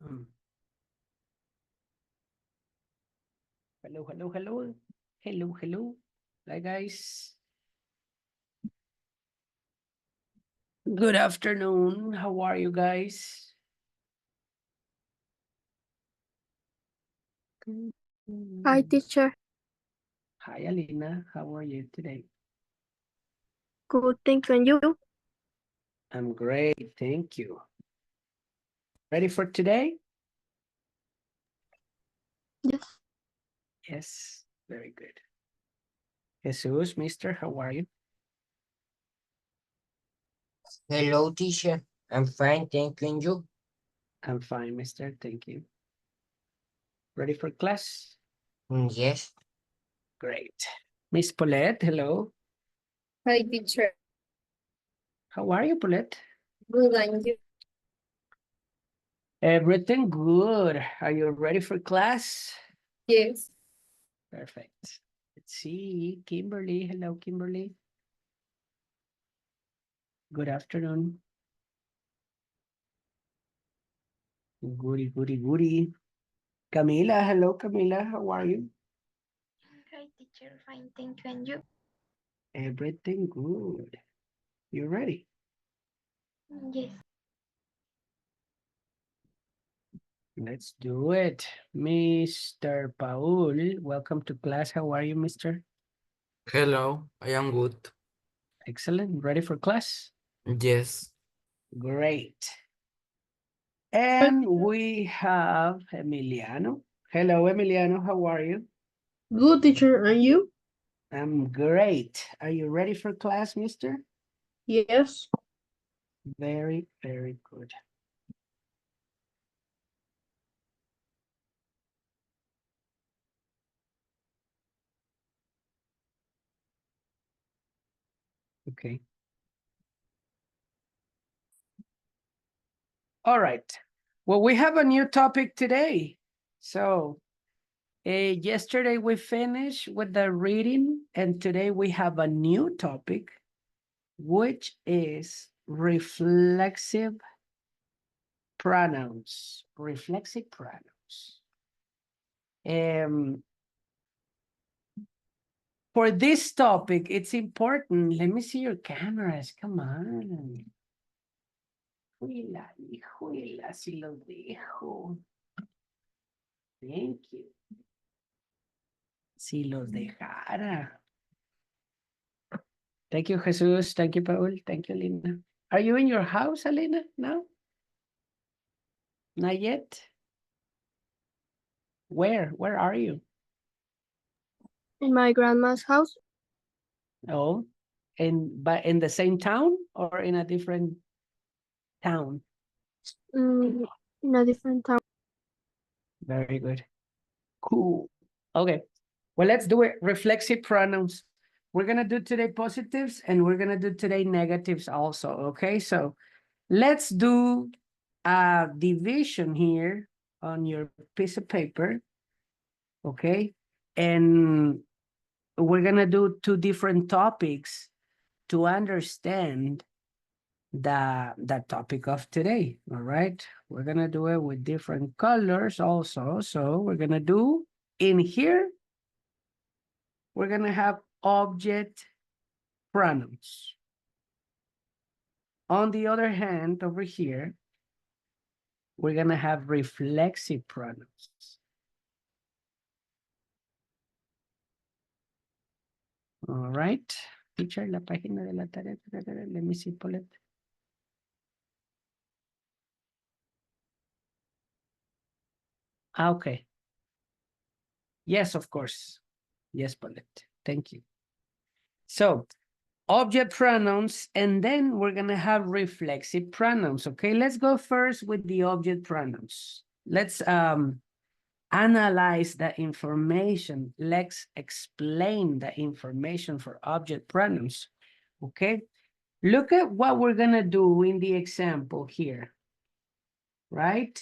Mm. Hello, hello, hello. Hello, hello. Hi, guys. Good afternoon. How are you guys? Hi, teacher. Hi, Alina. How are you today? Good, thank you. And you? I'm great. Thank you. Ready for today? Yes. Yes. Very good. Jesus, mister, how are you? Hello, teacher. I'm fine, thank you. And you? I'm fine, mister. Thank you. Ready for class? Yes. Great. Miss Paulette, hello. Hi, teacher. How are you, Paulette? Good, and you? Everything good. Are you ready for class? Yes. Perfect. Let's see. Kimberly. Hello, Kimberly. Good afternoon. Goody, goody, goody. Camila. Hello, Camila. How are you? Hi, teacher. Fine, thank you. And you? Everything good. You ready? Yes. Let's do it. Mr. Paul, welcome to class. How are you, mister? Hello, I am good. Excellent. Ready for class? Yes. Great. And we have Emiliano. Hello, Emiliano. How are you? Good, teacher. And you? I'm great. Are you ready for class, mister? Yes. Very, very good. Okay. All right. Well, we have a new topic today. So yesterday we finished with the reading, and today we have a new topic, which is reflexive pronouns. Reflexive pronouns. For this topic, it's important. Let me see your cameras. Come on. Huela, hijuela, si lo dejo. Thank you. Si los dejara. Thank you, Jesus. Thank you, Paul. Thank you, Lina. Are you in your house, Alina? No? Not yet? Where? Where are you? In my grandma's house. Oh, but in the same town or in a different town? Mm, in a different town. Very good. Cool. Okay. Well, let's do it. Reflexive pronouns. We're going to do today positives and we're going to do today negatives also. Okay. So let's do a division here on your piece of paper. Okay. And we're going to do two different topics to understand the topic of today. All right. We're going to do it with different colors also. So we're going to do in here, we're going to have object pronouns. On the other hand, over here, we're going to have reflexive pronouns. All right. Teacher, la página de la tarea. Let me see, Paulette. Okay. Yes, of course. Yes, Paulette. Thank you. So, object pronouns, and then we're going to have reflexive pronouns. Okay, let's go first with the object pronouns. Let's analyze the information. Let's explain the information for object pronouns. Okay, look at what we're going to do in the example here, right?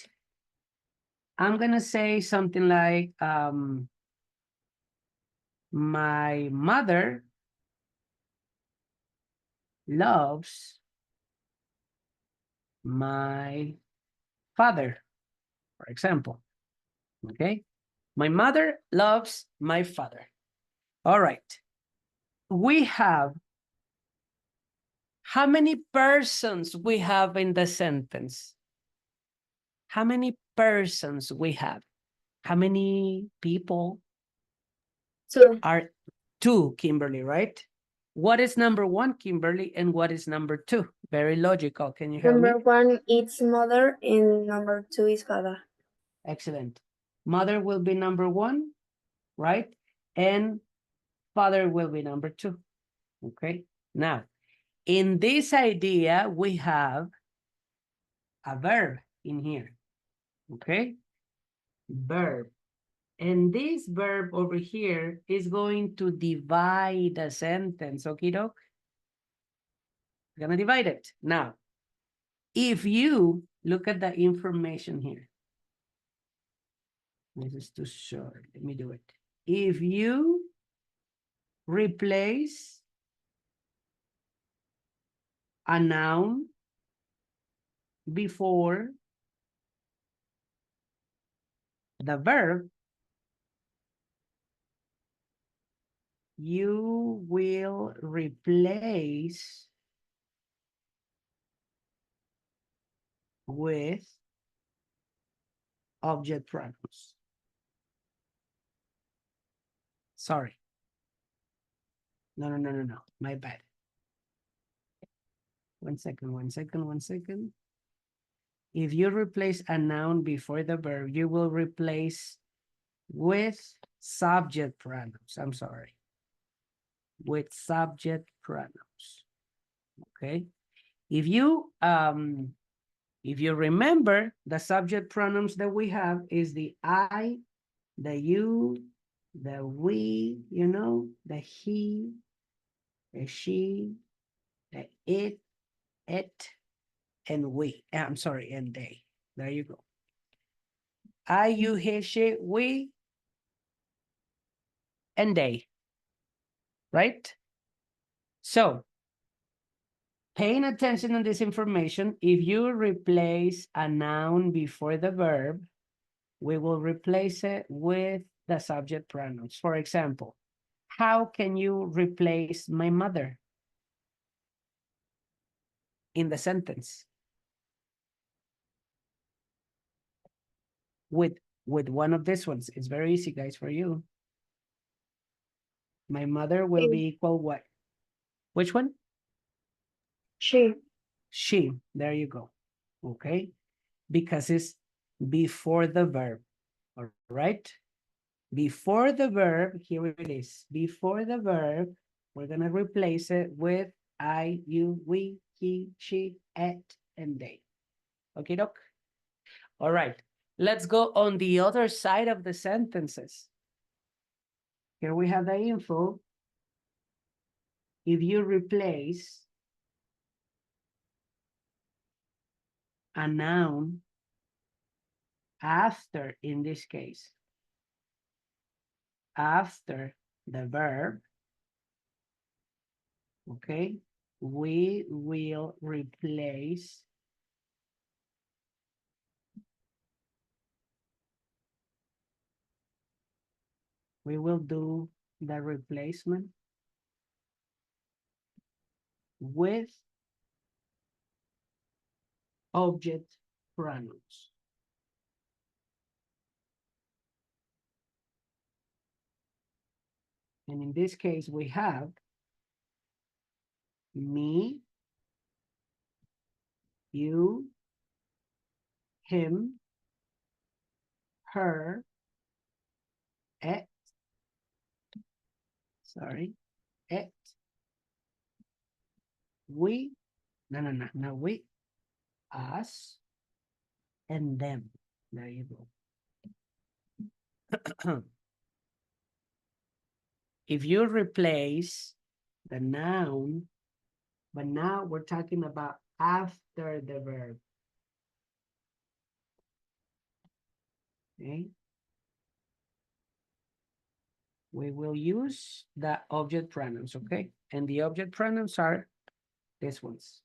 I'm going to say something like, my mother loves my father. for example. Okay. My mother loves my father. All right. We have, how many persons we have in the sentence? How many persons we have? How many people Two. are two, Kimberly, right? What is number one, Kimberly, and what is number two? Very logical. Can you help me? Number one is mother and number two is father. Excellent. Mother will be number one, right? And father will be number two. Okay. Now, in this idea, we have a verb in here. Okay. Verb. And this verb over here is going to divide a sentence. Okay, doc? Gonna divide it. Now, if you look at the information here. This is too short. Let me do it. If you replace a noun before the verb, you will replace with object pronouns. Sorry. No. My bad. One second. If you replace a noun before the verb, you will replace with subject pronouns. I'm sorry. With subject pronouns. Okay. If you remember, the subject pronouns that we have is the I, the you, the we, you know, the he, the she, the it, and we. I'm sorry, and they. There you go. I, you, he, she, we, and they. Right? So, paying attention to this information, if you replace a noun before the verb, we will replace it with the subject pronouns. For example, how can you replace my mother in the sentence? With one of these ones. It's very easy, guys, for you. My mother will be equal what? Which one? She. She. There you go. Okay. Because it's before the verb. All right. Before the verb, here it is. Before the verb, we're going to replace it with I, you, we, he, she, it, and they. Okay, doc? All right. Let's go on the other side of the sentences. Here we have the info. If you replace a noun after, in this case, after the verb, okay, we will replace we will do the replacement with object pronouns. And in this case, we have me, you, him, her, it, we, no, we, us, and them. There you go. If you replace the noun, but now we're talking about after the verb. Okay. We will use the object pronouns, okay? And the object pronouns are these ones.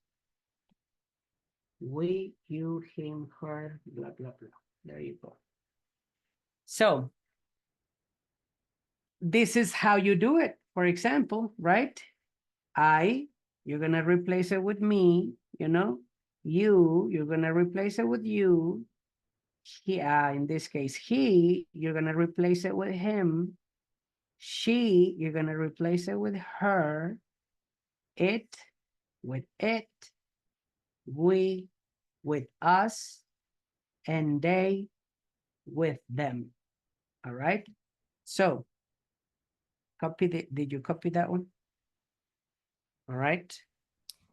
We, you, him, her, blah, blah, blah. There you go. So this is how you do it. For example, right? You're gonna replace it with me, you know? You're gonna replace it with you. He, in this case, he, you're gonna replace it with him. She, you're gonna replace it with her. It, with it. We, with us. And they, with them. All right? So, did you copy that one? All right.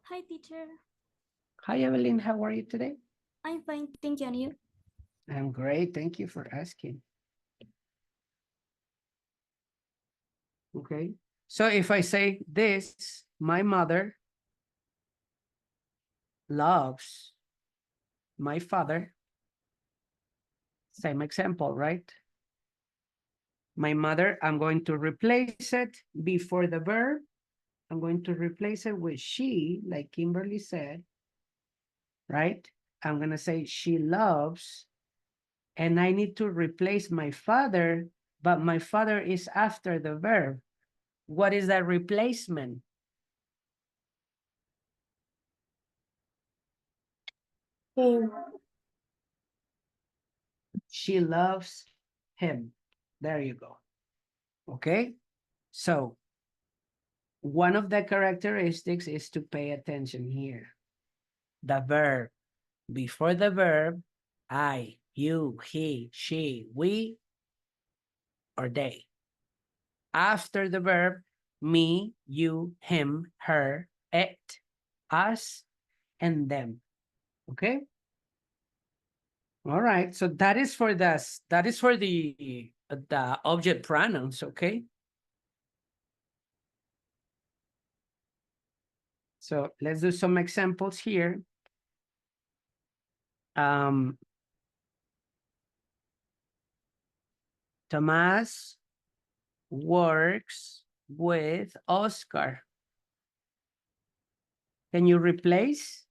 Hi, teacher. Hi, Evelyn. How are you today? I'm fine. Thank you. And you? I'm great. Thank you for asking. Okay. So if I say this, my mother loves my father. Same example, right? My mother, I'm going to replace it before the verb. I'm going to replace it with she, like Kimberly said, right? I'm going to say she loves, and I need to replace my father, but my father is after the verb. What is that replacement? Him. She loves him. There you go. Okay? So, one of the characteristics is to pay attention here. The verb. Before the verb, I, you, he, she, we, or they. After the verb, me, you, him, her, it, us, and them. Okay? All right. So that is for the object pronouns, okay? So let's do some examples here. Tomás works with Oscar. Can you replace?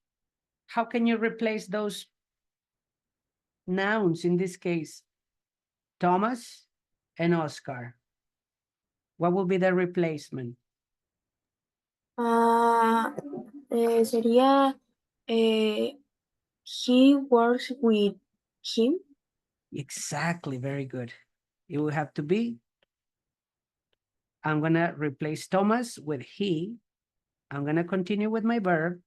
How can you replace those nouns in this case? Thomas and Oscar. What will be the replacement? Sería he works with him. Exactly, very good. It will have to be, I'm gonna replace Thomas with he. I'm gonna continue with my verb.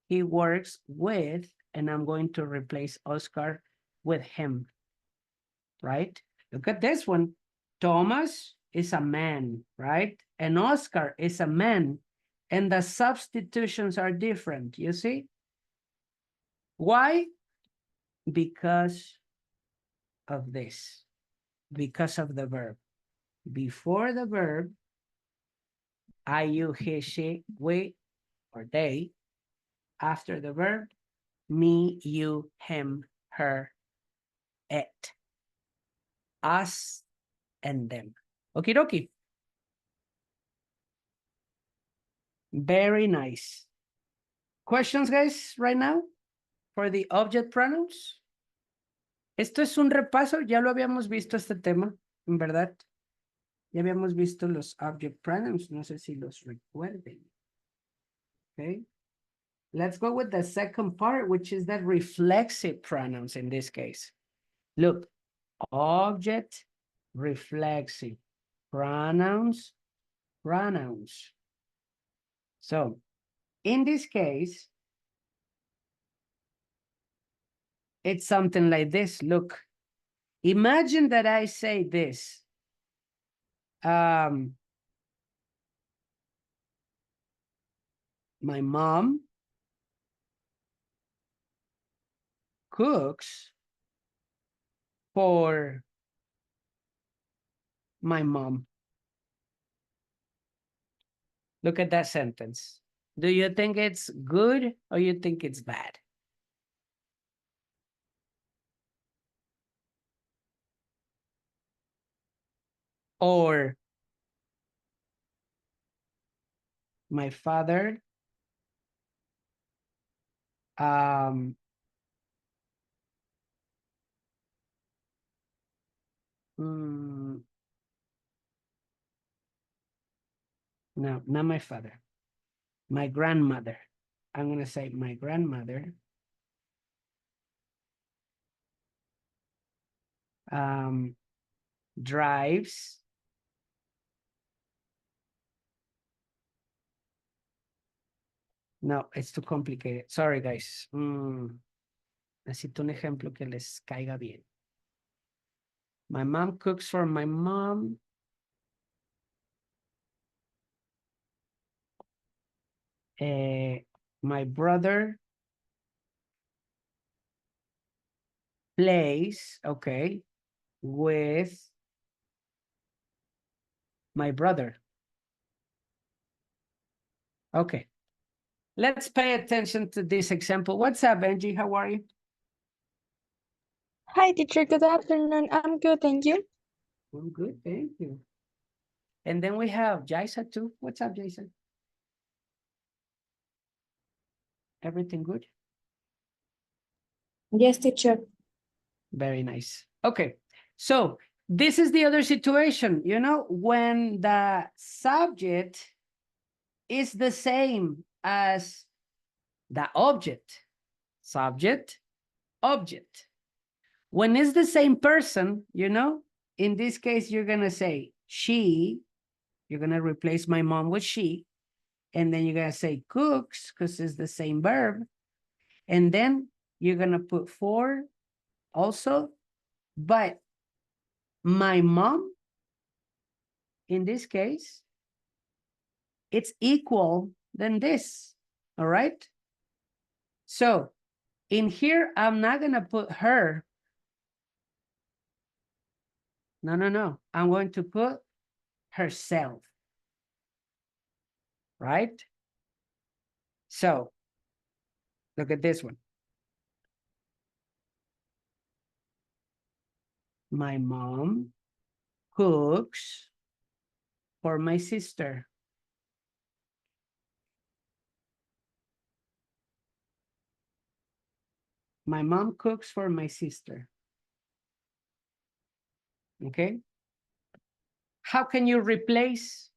He works with, and I'm going to replace Oscar with him, right? Look at this one. Thomas is a man, right? And Oscar is a man. And the substitutions are different, you see? Why? Because of this, because of the verb. Before the verb, I, you, he, she, we, or they. After the verb, me, you, him, her, it, us, and them. Okie dokie. Very nice. Questions, guys, right now for the object pronouns? Esto es un repaso, ya lo habíamos visto este tema, en verdad. Ya habíamos visto los object pronouns, no sé si los recuerden. Okay. Let's go with the second part, which is the reflexive pronouns in this case. Look, object, reflexive, pronouns, pronouns. So, in this case, it's something like this. Look, imagine that I say this. My mom cooks for my mom. Look at that sentence. Do you think it's good or you think it's bad? Or my father No, not my father. My grandmother. I'm gonna say my grandmother. Drives. No, it's too complicated. Sorry, guys. Necesito un ejemplo que les caiga bien. My mom cooks for my mom. My brother plays, okay, with my brother. Okay. Let's pay attention to this example. What's up, Angie? How are you? Hi, teacher. Good afternoon. I'm good, and you? I'm good, thank you. And then we have Jaisa too. What's up, Jason? Everything good? Yes, teacher. Very nice. Okay, so this is the other situation, you know, when the subject is the same as the object. Subject, object. When it's the same person, you know, in this case, you're going to say she, you're going to replace my mom with she, and then you're going to say cooks because it's the same verb. And then you're going to put for also, but my mom, in this case, it's equal than this, all right? So in here, I'm not going to put her. No. I'm going to put herself, right? So look at this one. My mom cooks for my sister. My mom cooks for my sister. Okay. How can you replace?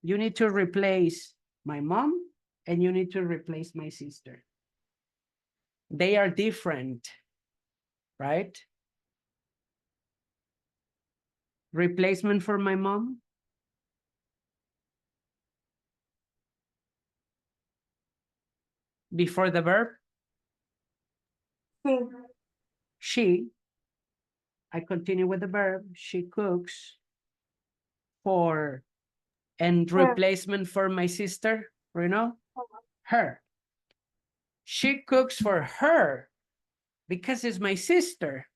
You need to replace my mom and you need to replace my sister. They are different, right? Replacement for my mom. Before the verb. She. I continue with the verb. She cooks for, and replacement for my sister, you know, her. She cooks for her because it's my sister.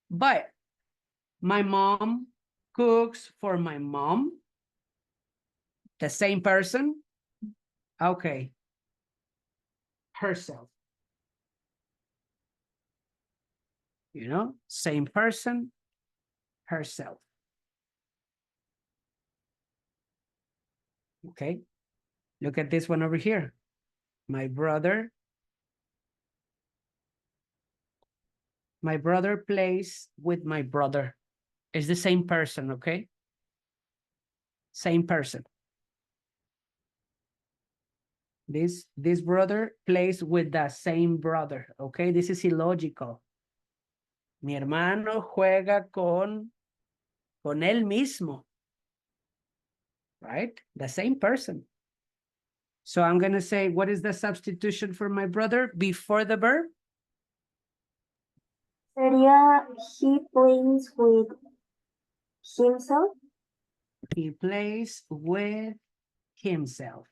But my mom cooks for my mom. The same person. Okay. Herself. You know, same person, herself. Okay. Look at this one over here. My brother plays with my brother. It's the same person, okay? Same person. This brother plays with the same brother, okay? This is illogical. Mi hermano juega con él mismo, right? The same person. So I'm going to say, what is the substitution for my brother before the verb? Sería he plays with himself. He plays with himself.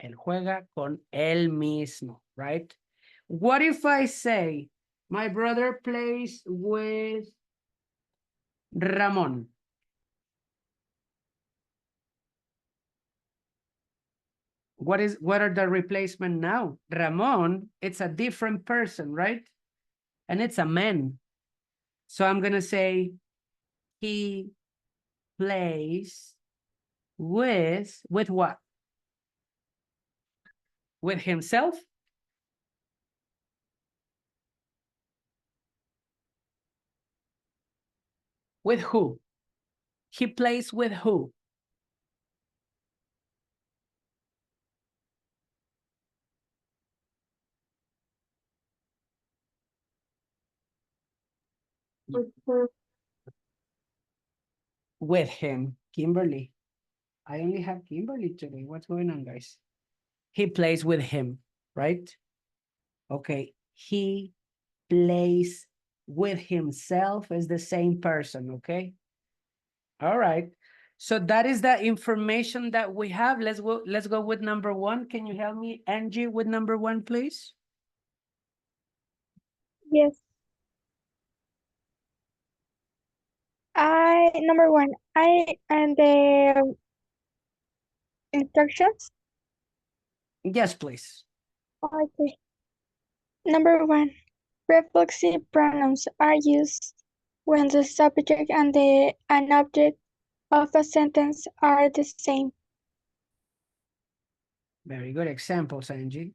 Él juega con él mismo, right? What if I say, my brother plays with Ramón? What are the replacement now? Ramón, it's a different person, right? And it's a man. So I'm going to say he plays with what? With himself? With who? He plays with who? With him, Kimberly. I only have Kimberly today. What's going on, guys? He plays with him, right? Okay. He plays with himself as the same person, okay? All right. So that is the information that we have. Let's go with number one. Can you help me, Angie, with number one, please? Yes. Number one, and the instructions. Yes, please. Okay. Number one, reflexive pronouns are used when the subject and an object of a sentence are the same. Very good examples, Angie.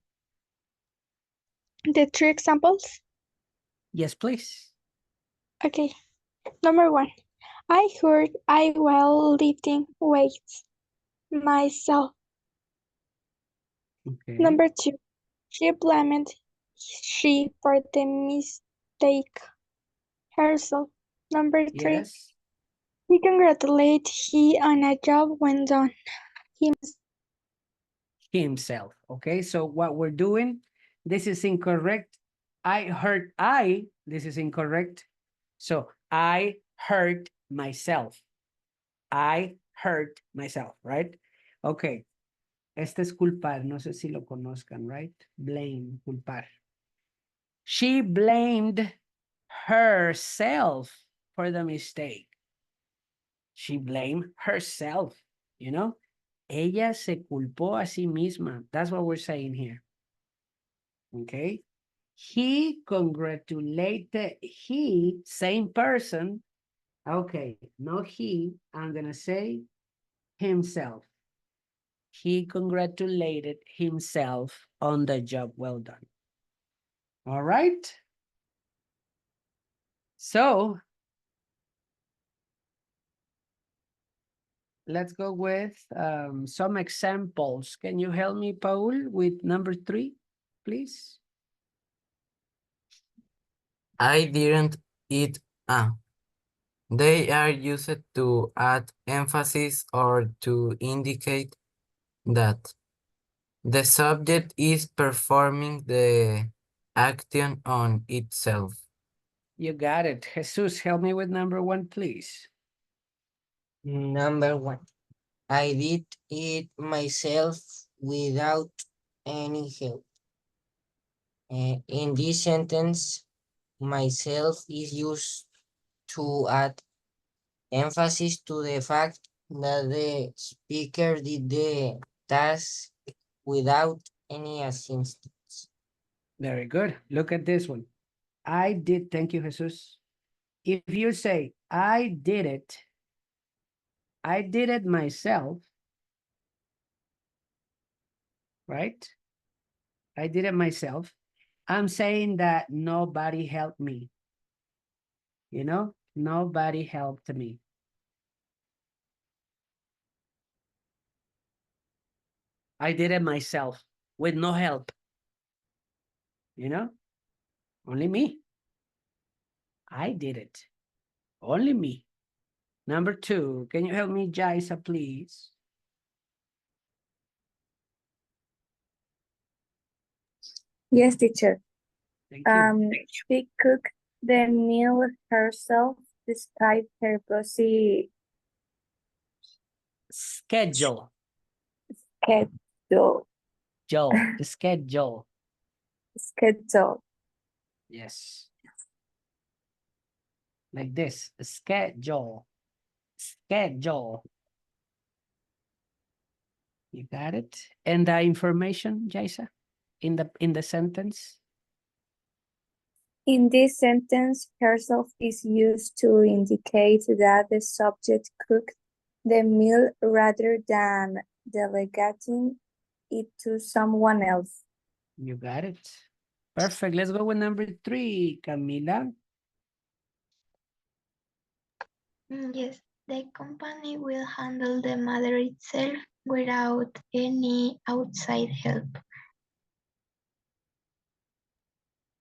The three examples. Yes, please. Okay. Number one, I heard I while lifting weights myself. Okay. Number two, she blamed she for the mistake herself. Number three, Yes. we congratulate he on a job when done. Himself. Okay, so what we're doing, this is incorrect. This is incorrect. So I hurt myself. I hurt myself, right? Okay. Este es culpar, no sé si lo conozcan, right? Blame, culpar. She blamed herself for the mistake. She blamed herself, you know? Ella se culpó a sí misma. That's what we're saying here. Okay? He congratulated, same person. Okay, no he, I'm going to say himself. He congratulated himself on the job well done. All right? So, let's go with some examples. Can you help me, Paul, with number 3, please? I didn't eat. They are used to add emphasis or to indicate that the subject is performing the action on itself. You got it. Jesus, help me with number 1, please. Number one, I did it myself without any help. In this sentence, myself is used to add emphasis to the fact that the speaker did the task without any assistance. Very good. Look at this one. I did, thank you, Jesus. If you say, I did it myself, right? I did it myself. I'm saying that nobody helped me. You know, nobody helped me. I did it myself with no help. You know, only me. I did it. Only me. Number 2, can you help me, Jaisa, please? Yes, teacher. Thank you. She cooked the meal herself despite her busy Schedule. schedule. Schedule. Schedule. Yes. Like this. Schedule. Schedule. You got it? And the information, Jaisa, in the sentence? In this sentence, herself is used to indicate that the subject cooked the meal rather than delegating it to someone else. You got it. Perfect. Let's go with number 3, Camila. Yes, the company will handle the matter itself without any outside help.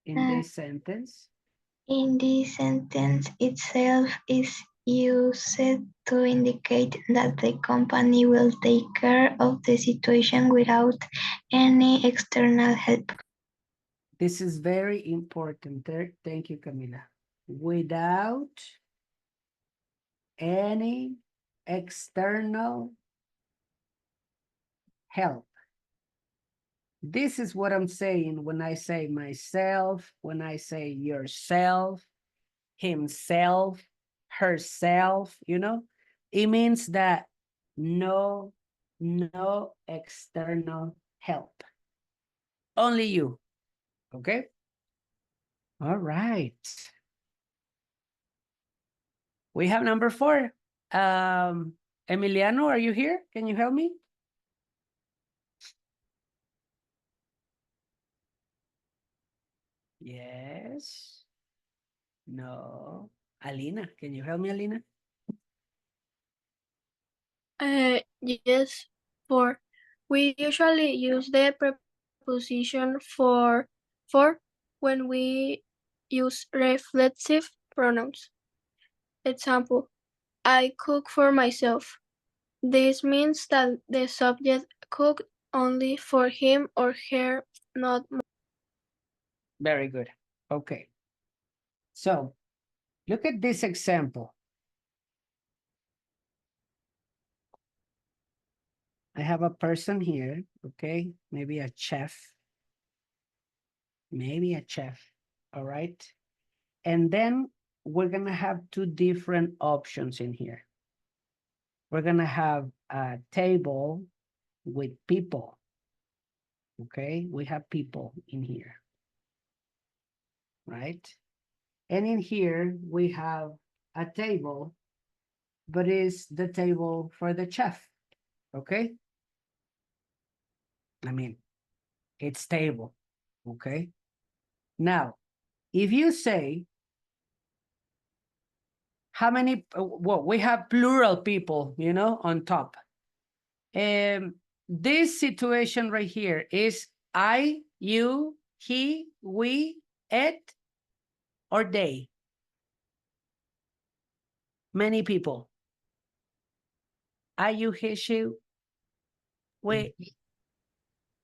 In this sentence, In this sentence itself is used to indicate that the company will take care of the situation without any external help. this is very important. Thank you, Camila. Without any external help. This is what I'm saying when I say myself, when I say yourself, himself, herself, you know, it means that no external help. Only you, okay? All right. We have number 4. Emiliano, are you here? Can you help me? Yes. No. Alina, can you help me, Alina? Yes, for we usually use the preposition for when we use reflexive pronouns. Example, I cook for myself. This means that the subject cooked only for him or her, not Very good. Okay. So look at this example. I have a person here, okay? Maybe a chef. Maybe a chef, all right? And then we're gonna have 2 different options in here. We're gonna have a table with people, okay? We have people in here, right? And in here, we have a table, but it's the table for the chef, okay? I mean, it's table, okay? Now, if you say, how many, well, we have plural people, you know, on top. This situation right here is I, you, he, we, it, or they. Many people. I, you, he, she, we,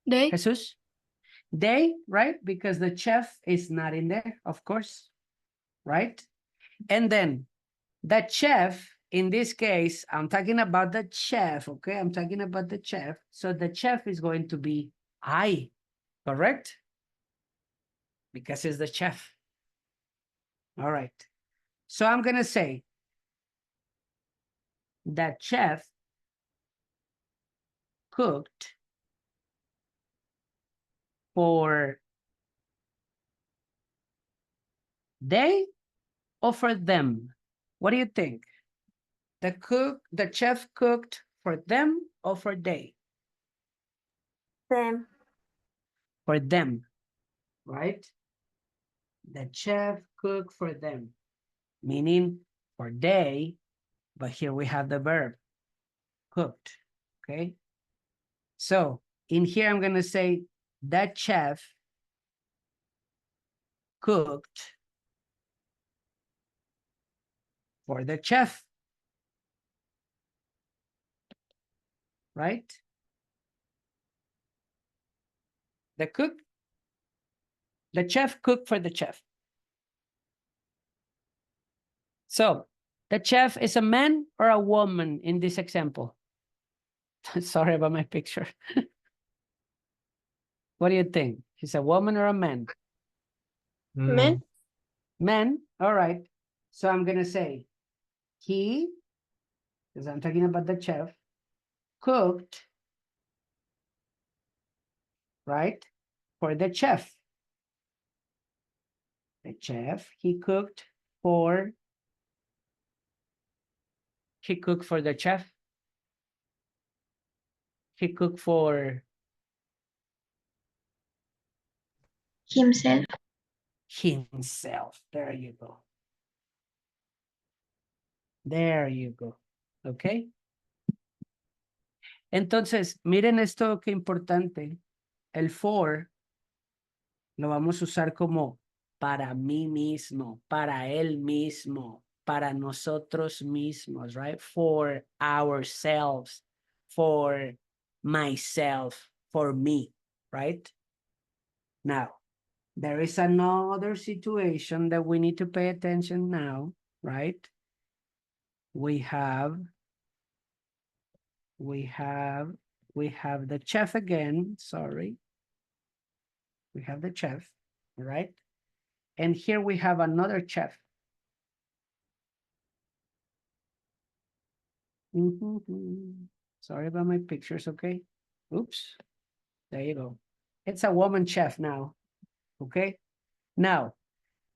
they. Jesus. They, right? Because the chef is not in there, of course, right? And then the chef, in this case, I'm talking about the chef, okay? I'm talking about the chef. So the chef is going to be I, correct? Because it's the chef. All right. So I'm going to say that chef cooked for they or for them? What do you think? The chef cooked for them or for they? Them. For them, right? The chef cooked for them, meaning for they, but here we have the verb cooked, okay? So in here, I'm going to say that chef cooked for the chef, right? The chef cooked for the chef. So the chef is a man or a woman in this example? Sorry about my picture. What do you think? He's a woman or a man? Men. Man, all right. So I'm going to say he, because I'm talking about the chef, cooked, right, for the chef. The chef, he cooked for the chef. He cooked for Himself. himself. There you go. There you go. Okay. Entonces, miren esto que importante. El for lo vamos a usar como para mí mismo, para él mismo, para nosotros mismos, right? For ourselves, for myself, for me, right? Now, there is another situation that we need to pay attention now, right? We have the chef again, sorry. We have the chef, right? And here we have another chef. Sorry about my pictures, okay? Oops, there you go. It's a woman chef now, okay? Now,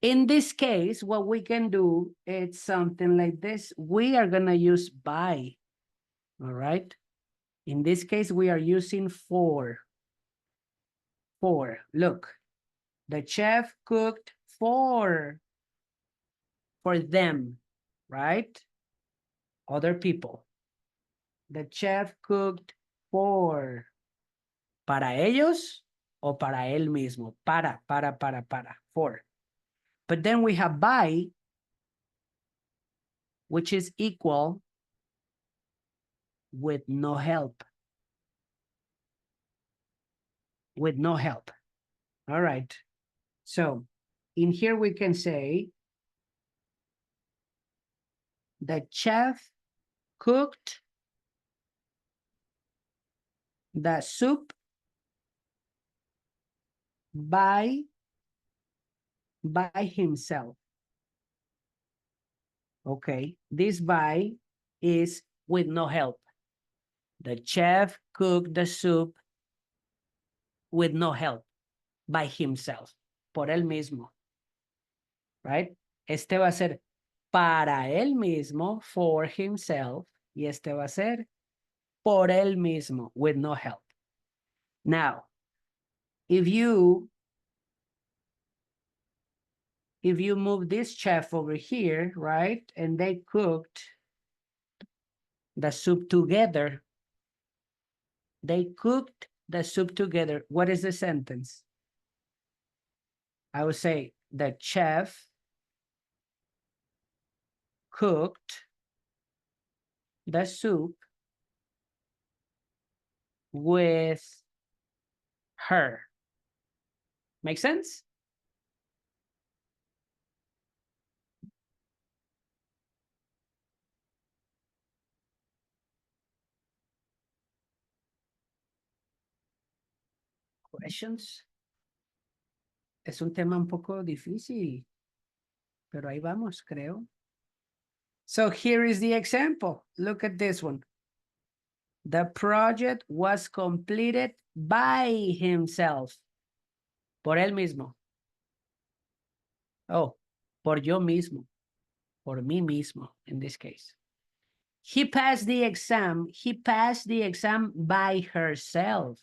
in this case, what we can do is something like this. We are gonna use by, all right? In this case, we are using for. For, look, the chef cooked for them, right? Other people. The chef cooked for. ¿Para ellos o para él mismo? Para, for. But then we have by, which is equal with no help. With no help. All right. So in here we can say the chef cooked the soup by himself. Okay, this by is with no help. The chef cooked the soup with no help, by himself, por él mismo. Right? Este va a ser para él mismo, for himself, y este va a ser por él mismo, with no help. Now, if you move this chef over here, right, and they cooked the soup together, they cooked the soup together. What is the sentence? I would say the chef cooked the soup with her. Make sense? Questions? Es un tema un poco difícil, pero ahí vamos, creo. So here is the example. Look at this one. The project was completed by himself. Por él mismo. Oh, por yo mismo. Por mí mismo, in this case. He passed the exam. He passed the exam by herself.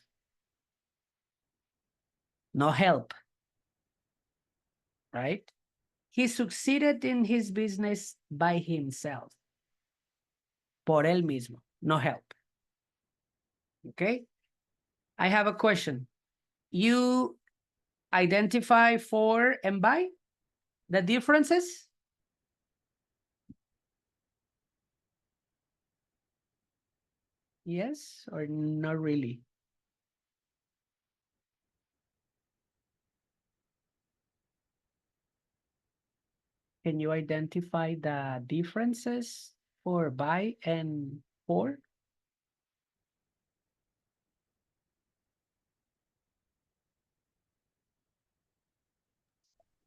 No help. Right? He succeeded in his business by himself. Por él mismo. No help. Okay? I have a question. You identify for and by? The differences? Yes or not really? Can you identify the differences for by and for?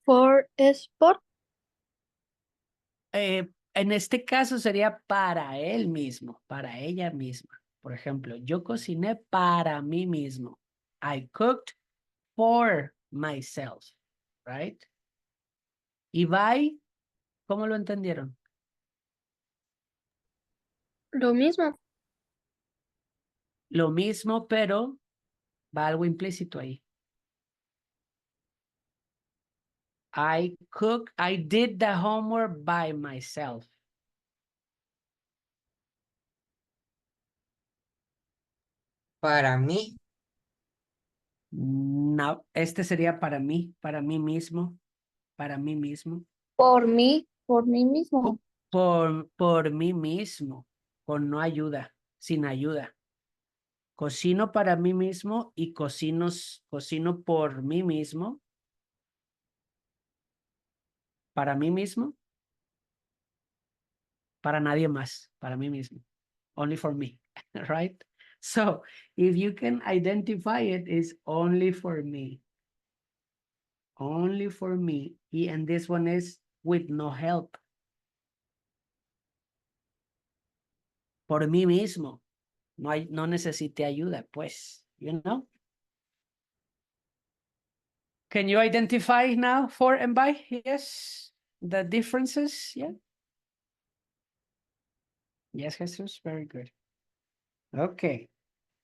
For es por. En este caso sería para él mismo, para ella misma. Por ejemplo, yo cociné para mí mismo. I cooked for myself, right? Y by, ¿cómo lo entendieron? Lo mismo. Lo mismo, pero va algo implícito ahí. I did the homework by myself. Para mí, No, este sería para mí mismo, para mí mismo. Por mí mismo. Por mí mismo, con no ayuda, sin ayuda. Cocino para mí mismo y cocino por mí mismo. Para mí mismo. Para nadie más, para mí mismo. Only for me, right? So if you can identify it, it's only for me. Only for me. And this one is with no help. Por mí mismo. No necesite ayuda, pues, you know? Can you identify now for and by? Yes. The differences, yeah. Yes, Jesus, very good. Okay.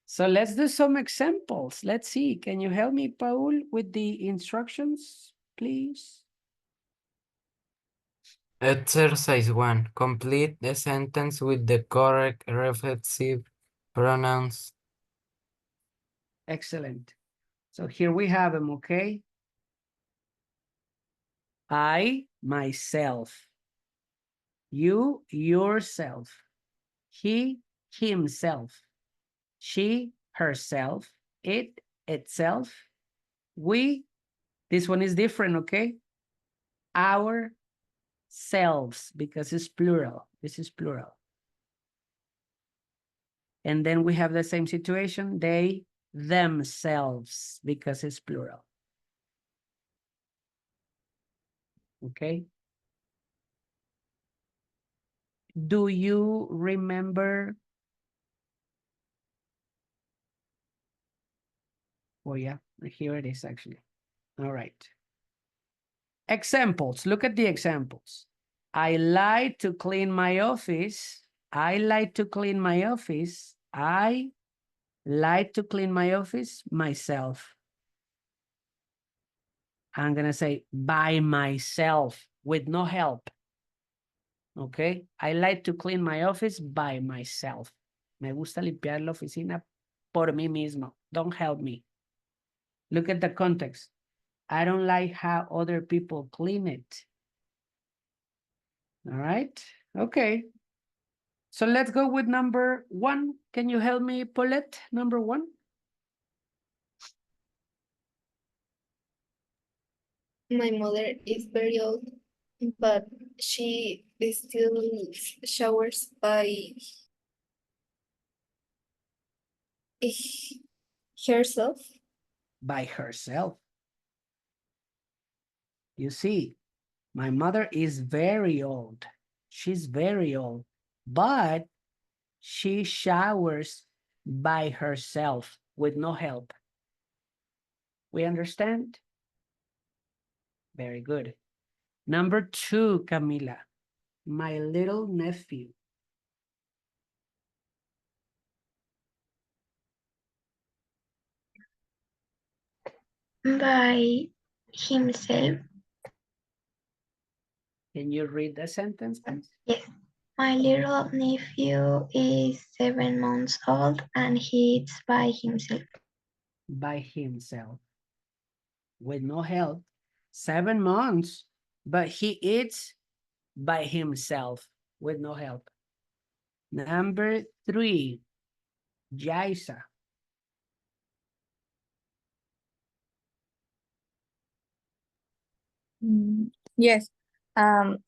So let's do some examples. Let's see. Can you help me, Paul, with the instructions, please? Exercise 1. Complete the sentence with the correct reflexive pronouns. Excellent. So here we have them, okay? I, myself. You, yourself. He, himself. She, herself. It, itself. We, this one is different, okay? Our selves, because it's plural. This is plural. And then we have the same situation, they, themselves, because it's plural. Okay. Do you remember? Oh yeah, here it is actually. All right. Examples, look at the examples. I like to clean my office. I like to clean my office. I like to clean my office myself. I'm gonna say by myself with no help. Okay, I like to clean my office by myself. Me gusta limpiar la oficina por mí mismo. Don't help me. Look at the context. I don't like how other people clean it. All right, okay. So let's go with number 1. Can you help me, Paulette? Number 1. My mother is very old, but she still showers by herself. By herself. You see, my mother is very old. She's very old, but she showers by herself with no help. We understand? Very good. Number 2, Camila. My little nephew. By himself. Can you read the sentence, please? Yes. My little nephew is 7 months old and he eats by himself. By himself. With no help. 7 months, but he eats by himself with no help. Number 3, Jaisa. Yes.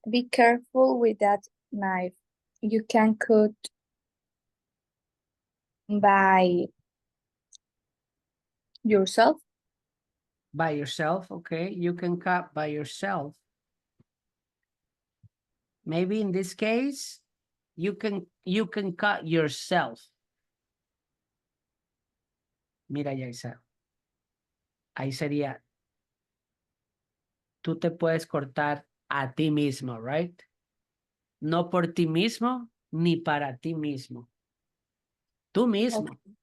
Be careful with that knife. You can cut by yourself. By yourself, okay. You can cut by yourself. Maybe in this case, you can cut yourself. Mira, Jaisa. Ahí sería, tú te puedes cortar a ti mismo, right? No por ti mismo, ni para ti mismo. Tú mismo. Okay.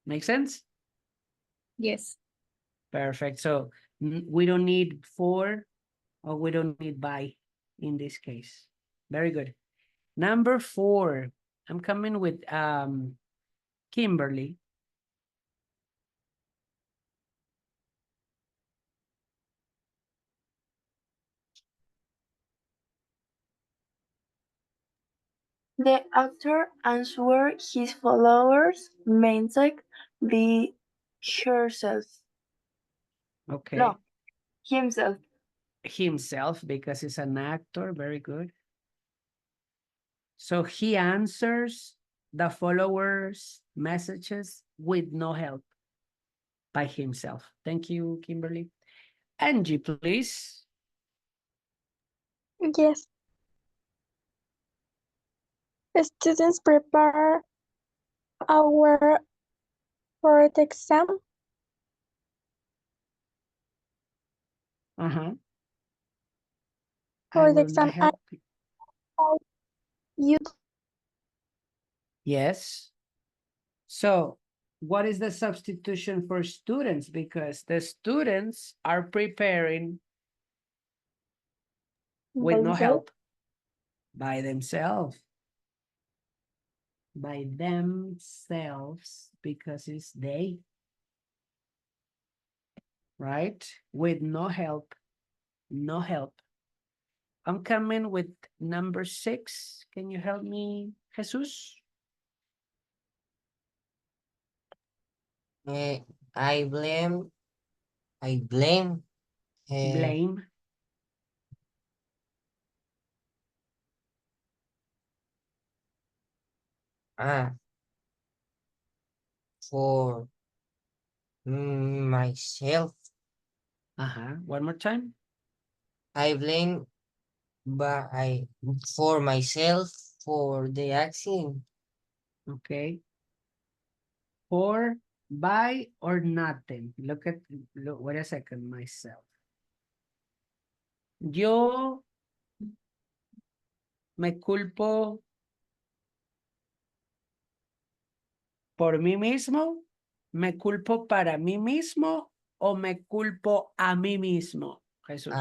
Make sense? Yes. Perfect. So we don't need for or we don't need by in this case. Very good. Number 4, I'm coming with Kimberly. The actor answered his followers' message be herself. Okay. No, himself. Himself, because he's an actor. Very good. So he answers the followers' messages with no help by himself. Thank you, Kimberly. Angie, please. Yes. Students prepare our for the exam. I For the will not exam, help you. you Yes. So what is the substitution for students? Because the students are preparing with no themselves. help by themselves. By themselves, because it's they. Right? With no help. No help. I'm coming with number 6. Can you help me, Jesus? I blame uh, Blame. for myself. One more time. I blame for myself for the accident. Okay. For, by, or nothing. Look, wait a second, myself. Yo me culpo por mí mismo, me culpo para mí mismo o me culpo a mí mismo, Jesús.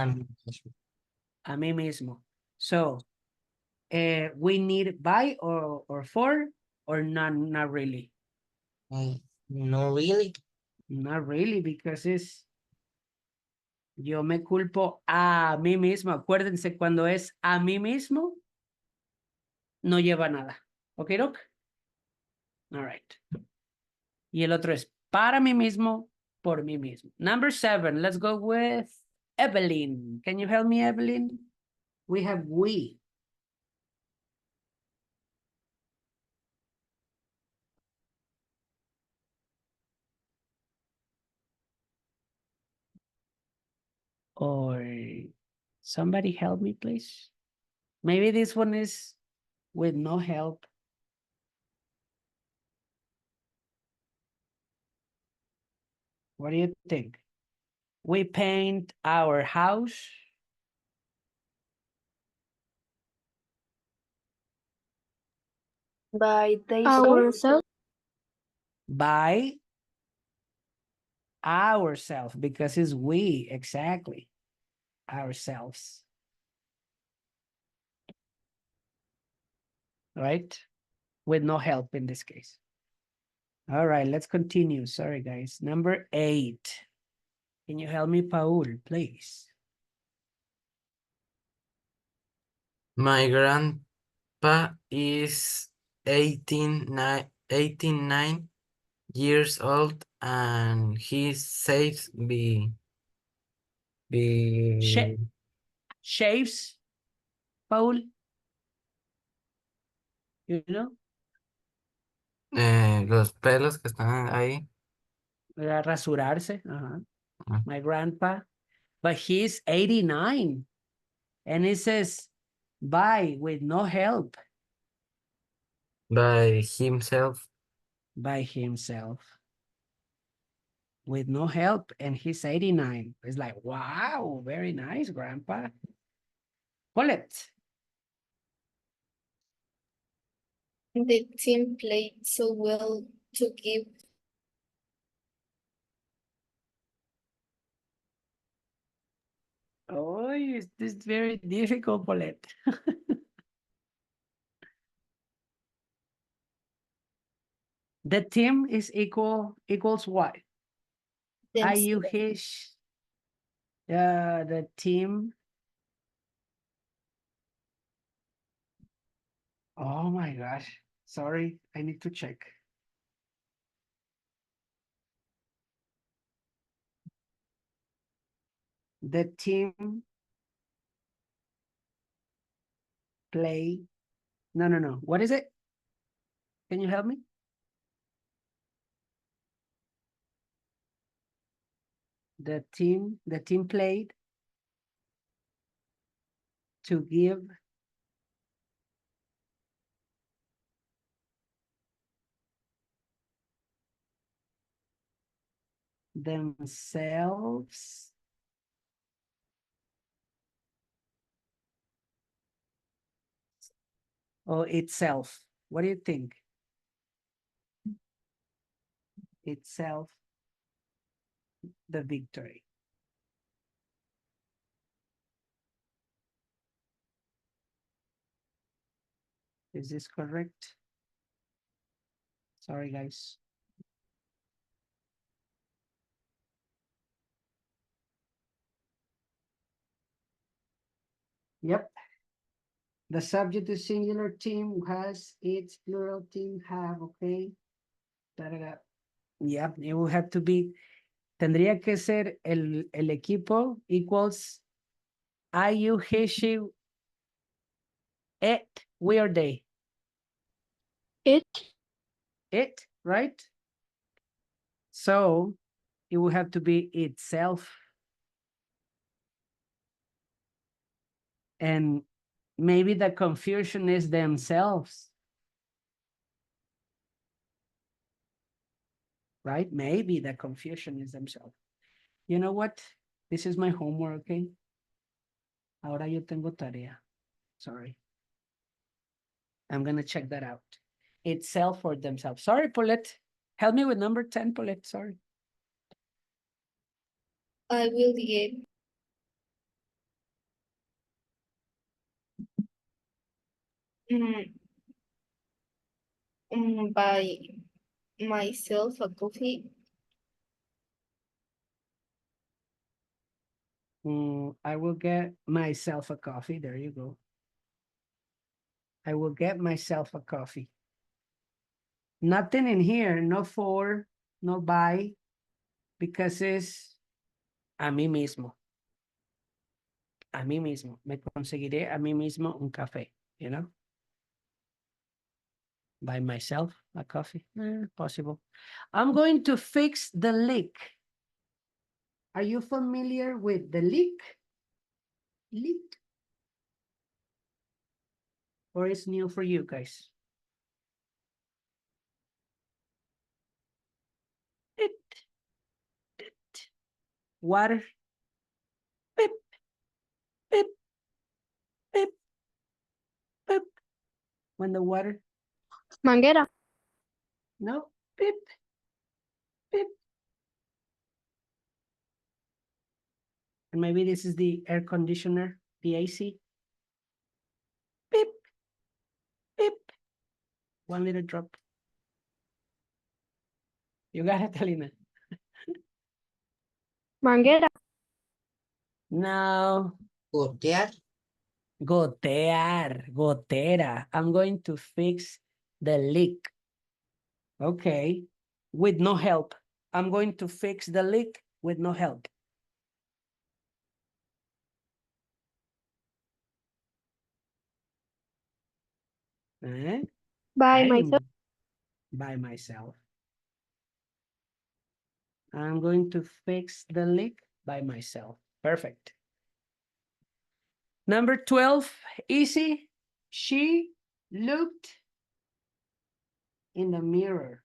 A mí mismo. So, we need by or for or not really? No really. Not really, because it's yo me culpo a mí mismo. Acuérdense, cuando es a mí mismo, no lleva nada. ¿Ok, Doc? All right. Y el otro es para mí mismo, por mí mismo. Number 7, let's go with Evelyn. Can you help me, Evelyn? We have we. Or somebody help me, please. Maybe this one is with no help. What do you think? We paint our house. By ourselves. By ourselves, because it's we, exactly. Ourselves. Right? With no help in this case. All right, let's continue. Sorry, guys. Number 8. Can you help me, Paul, please? My grandpa is 89 years old and he saves Shaves, Paul? You know? los pelos que están ahí. Rasurarse. My grandpa. But he's 89. And it says, by, with no help. By himself. By himself. With no help. And he's 89. It's like, wow, very nice, grandpa. Colette. The team played so well to give. Oh, this is very difficult, Colette. The team is equals what? Are you his? The team. Oh my gosh. Sorry, I need to check. The team play. No. What is it? Can you help me? The team played to give themselves or itself. What do you think? Itself, the victory. Is this correct? Sorry, guys. Yep. The subject is singular, team has, its plural, team have, okay. Da. Yep, it will have to be, tendría que ser el equipo equals I, you, he, she, it, we or they. It. It, right? So it will have to be itself. And maybe the confusion is themselves. Right? Maybe the confusion is themselves. You know what? This is my homework, okay? Ahora yo tengo tarea. Sorry. I'm going to check that out. Itself or themselves. Sorry, Paulette. Help me with number 10, Paulette. Sorry. I will get buy myself a coffee. I will get myself a coffee. There you go. I will get myself a coffee. Nothing in here. No for, no buy. Because it's a mí mismo. A mí mismo. Me conseguiré a mí mismo un café. You know? By myself, a coffee. Possible. I'm going to fix the leak. Are you familiar with the leak? Leak? Or is new for you guys? It. Water. Pip. Pip. Pip. Pip. When the water. Manguera. No. Pip. Pip. And maybe this is the air conditioner, the AC. Pip. Pip. 1 little drop. You got it, Alina. Manguera. No. Gotear. Gotear. Gotera. I'm going to fix the leak. Okay. With no help. I'm going to fix the leak with no help. By myself. By myself. I'm going to fix the leak by myself. Perfect. Number 12, easy. She looked in the mirror.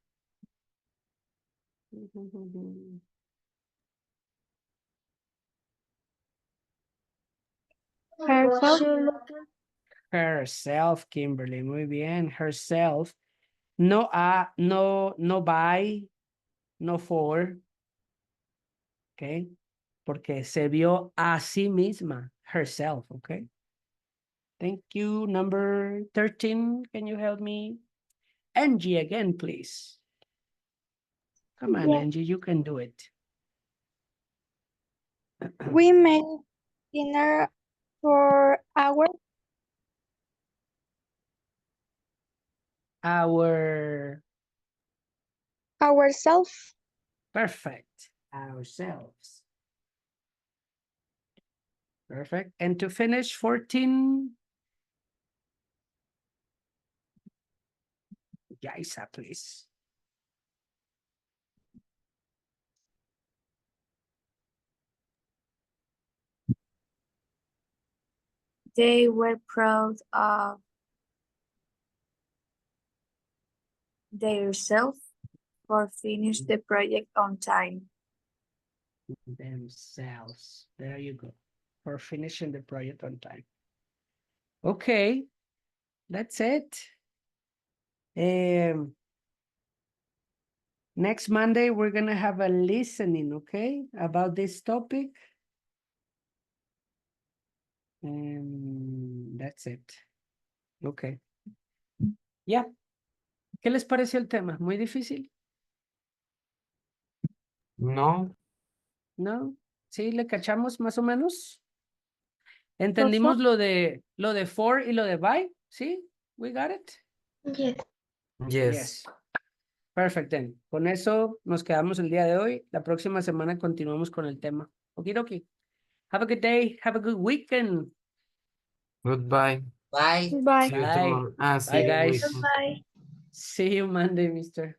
Herself. Herself, Kimberly. Muy bien. Herself. No, no by, no for. Okay. Porque se vio a sí misma. Herself. Okay. Thank you. Number 13. Can you help me? Angie again, please. Come on, Yes. Angie, you can do it. We made dinner for our Ourself. Perfect. Ourselves. Perfect. And to finish, 14. Yaisa, please. They were proud of themselves for finish the project on time. Themselves. There you go. For finishing the project on time. Okay. That's it. Next Monday, we're going to have a listening, okay, about this topic. And that's it. Okay. Ya. ¿Qué les pareció el tema? ¿Muy difícil? No, ¿No? ¿Sí le cachamos más o menos? ¿Entendimos lo de for y lo de by? ¿Sí? We got it? Yes. yes. Perfect then. Con eso nos quedamos el día de hoy. La próxima semana continuamos con el tema. Okidoki. Have a good day. Have a good weekend. Goodbye. Bye. Bye. See you Bye. tomorrow. Ah, see Bye, you guys. weekend. Bye. See you Monday, mister.